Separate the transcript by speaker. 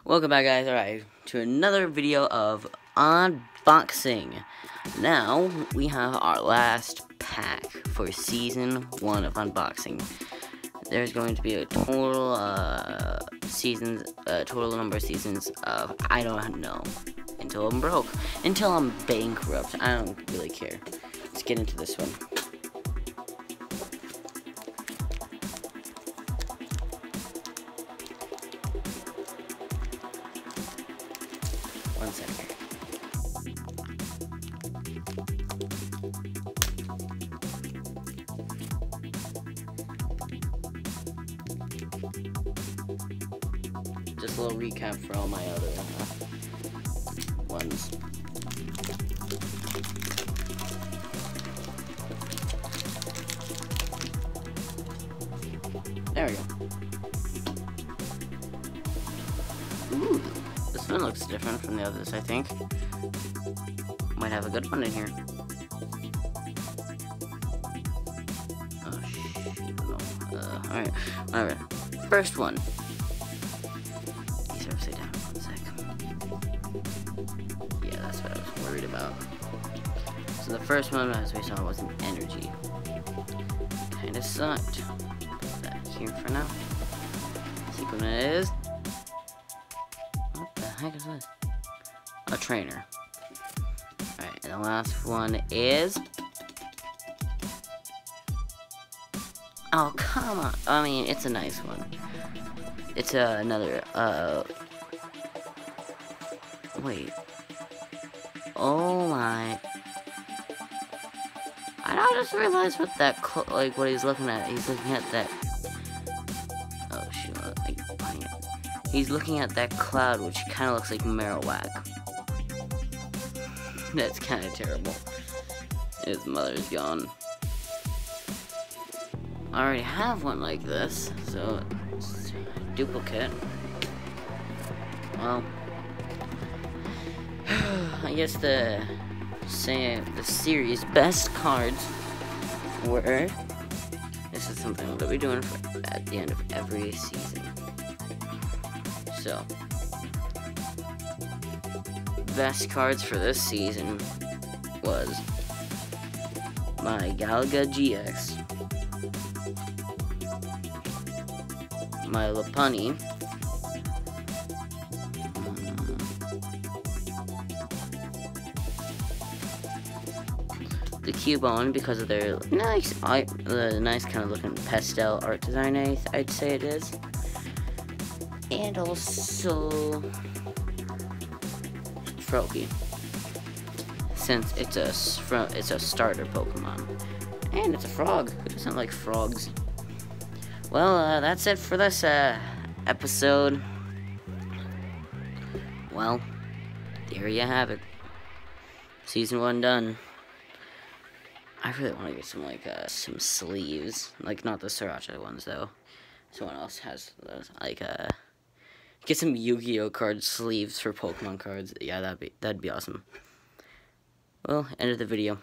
Speaker 1: Welcome back, guys, alright, to another video of unboxing. Now, we have our last pack for Season 1 of unboxing. There's going to be a total, total number of seasons of, I don't know, until I'm broke, until I'm bankrupt. I don't really care. Let's get into this one. One second. Just a little recap for all my other ones. There we go. Ooh. This one looks different from the others, I think. Might have a good one in here. Oh, shoot, no. Alright, whatever. First one. These are upside down. One sec. Yeah, that's what I was worried about. So the first one, as we saw, was an energy. Kinda sucked. Put that here for now. See what it is. What the heck is this? A trainer. Alright, and the last one is... Oh, come on. I mean, it's a nice one. It's another, wait. Oh my... I just realized what that, like, what he's looking at. He's looking at that... Oh, shoot. He's looking at that cloud, which kind of looks like Marowak. That's kind of terrible. His mother's gone. I already have one like this, so it's a duplicate. Well, I guess the series best cards were. This is something that we're doing at the end of every season. So, best cards for this season was my Galaga GX, my Lopunny, the Cubone because of their nice kind of looking pastel art design, I'd say it is. And also Froakie, since it's a starter Pokemon, and it's a frog. Who doesn't like frogs? Well, that's it for this episode. Well, there you have it. Season 1 done. I really want to get some some sleeves, like not the Sriracha ones though. Someone else has those, get some Yu-Gi-Oh card sleeves for Pokemon cards. Yeah, that'd be awesome. Well, end of the video.